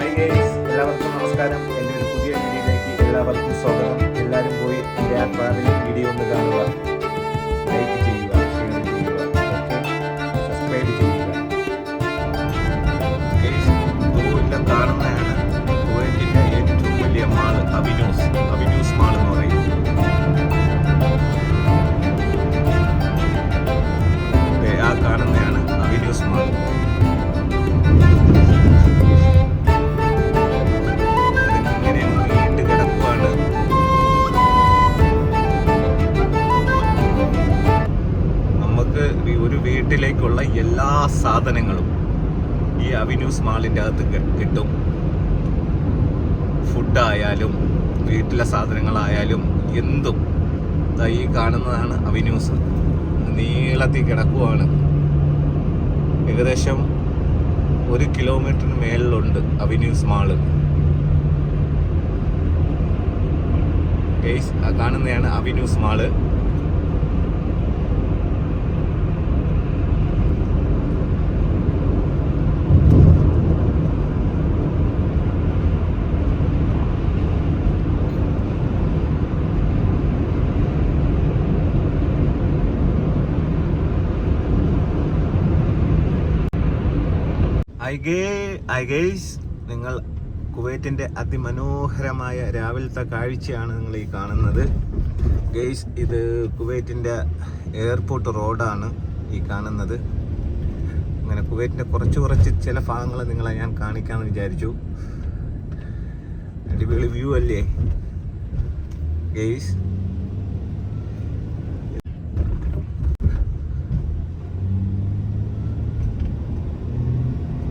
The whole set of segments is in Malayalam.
എല്ലാവർക്കും നമസ്കാരം. എൻ്റെ ഒരു പുതിയ വീഡിയോയിലേക്ക് എല്ലാവർക്കും സ്വാഗതം. എല്ലാവരും പോയി എൻ്റെ ആ ട്രാവലിംഗ് വീഡിയോ ഒന്ന് കാണുക, ലൈക്ക് ചെയ്യുക, ഷെയർ ചെയ്യുക, സബ്സ്ക്രൈബ് ചെയ്യുക. ഗോവയിലെ കാണുന്നതാണ് കുവൈറ്റിൻ്റെ ഏറ്റവും വലിയ മാള് അവിനൂസ് മാൾ എന്ന് പറയും. ആ കാണുന്നതാണ് അവിനൂസ് മാൾ. ഒരു വീട്ടിലേക്കുള്ള എല്ലാ സാധനങ്ങളും ഈ അവിനൂസ് മാളിൻ്റെ അകത്ത് കിട്ടും. ഫുഡായാലും വീട്ടിലെ സാധനങ്ങളായാലും എന്തും ഈ കാണുന്നതാണ് അവിനൂസ്. നീളത്തിൽ കിടക്കുവാണ്. ഏകദേശം 1 കിലോമീറ്ററിന് മേളിലുണ്ട് അവിനൂസ് മാള്. കാണുന്നതാണ് അവിനൂസ് മാള്. നിങ്ങൾ കുവൈറ്റിൻ്റെ അതിമനോഹരമായ രാവിലത്തെ കാഴ്ചയാണ് നിങ്ങൾ ഈ കാണുന്നത്. ഗെയ്സ്, ഇത് കുവൈറ്റിൻ്റെ എയർപോർട്ട് റോഡാണ് ഈ കാണുന്നത്. അങ്ങനെ കുവൈറ്റിൻ്റെ കുറച്ച് ചില ഭാഗങ്ങൾ നിങ്ങളെ ഞാൻ കാണിക്കാമെന്ന് വിചാരിച്ചു. അടിപൊളി വ്യൂ അല്ലേ ഗെയ്സ്?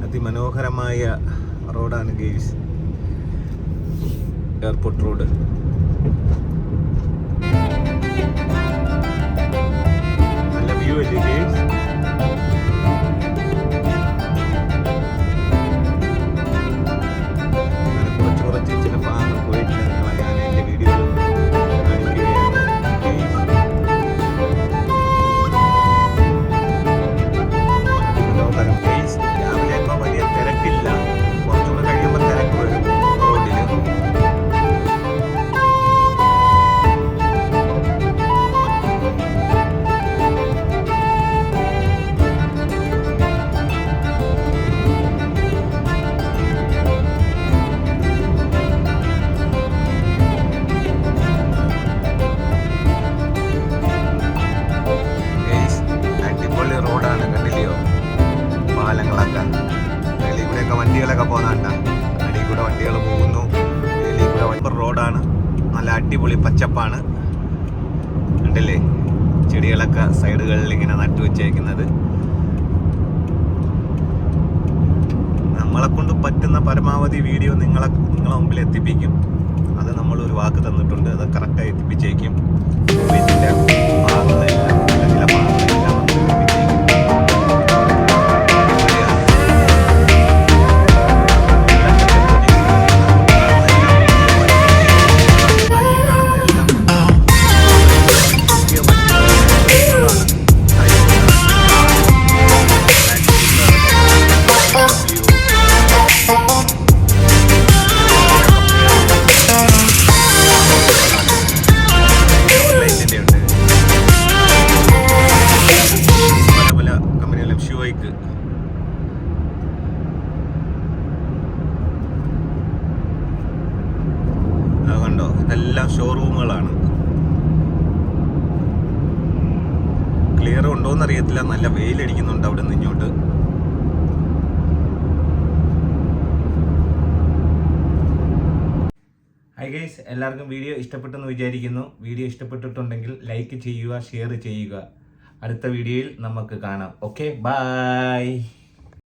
അതിമനോഹരമായ റോഡാണ് ഗെയ്സ്, എയർപോർട്ട് റോഡ്. നല്ല വ്യൂ അല്ലേ ഗെയ്സ്? കുറച്ച് ചില ഭാഗങ്ങൾ പോയിട്ട് ഞാൻ എൻ്റെ വീഡിയോ കാണിക്കുകയാണ്. അതിമനോഹരം ഗെയ്സ്. രാവിലെ ഇപ്പോൾ വലിയ തിരക്കില്ല, കുറച്ചുകൂടെ കഴിയുമ്പോൾ തിരക്ക് വരും റോഡിൽ. അടിപൊളി റോഡാണ്, കണ്ടില്ലയോ? പാലങ്ങളൊക്കെ വെളിയിൽ കൂടെയൊക്കെ വണ്ടികളൊക്കെ പോകുന്നുണ്ട. അടിയിൽ കൂടെ വണ്ടികൾ പോകുന്നു. വെളിയിൽ കൂടെ റോഡാണ്. നല്ല അടിപൊളി പച്ചപ്പാണ്, കണ്ടില്ലേ? ചെടികളൊക്കെ സൈഡുകളിൽ ഇങ്ങനെ നട്ടുവെച്ചേക്കുന്നത്. നമ്മളെ കൊണ്ട് പറ്റുന്ന പരമാവധി വീഡിയോ നിങ്ങളെ മുമ്പിൽ എത്തിപ്പിക്കും. അത് നമ്മളൊരു വാക്ക് തന്നിട്ടുണ്ട്, അത് കറക്റ്റായി എത്തിപ്പിച്ചേക്കും. ഇതിൻ്റെ ഭാഗങ്ങളെല്ലാം ചില ഭാഗങ്ങളെല്ലാം നമ്മൾ എത്തിപ്പിച്ചേക്കും. കണ്ടോ, ഇതെല്ലാം ഷോറൂമുകളാണ്. ക്ലിയർ ഉണ്ടോന്ന് അറിയത്തില്ല, നല്ല വെയിലടിക്കുന്നുണ്ട് അവിടെ നിന്ന് ഇങ്ങോട്ട്. ഹൈ ഗൈസ്, എല്ലാവർക്കും വീഡിയോ ഇഷ്ടപ്പെട്ടെന്ന് വിചാരിക്കുന്നു. വീഡിയോ ഇഷ്ടപ്പെട്ടിട്ടുണ്ടെങ്കിൽ ലൈക്ക് ചെയ്യുക, ഷെയർ ചെയ്യുക. അടുത്ത വീഡിയോയിൽ നമുക്ക് കാണാം. Okay, by.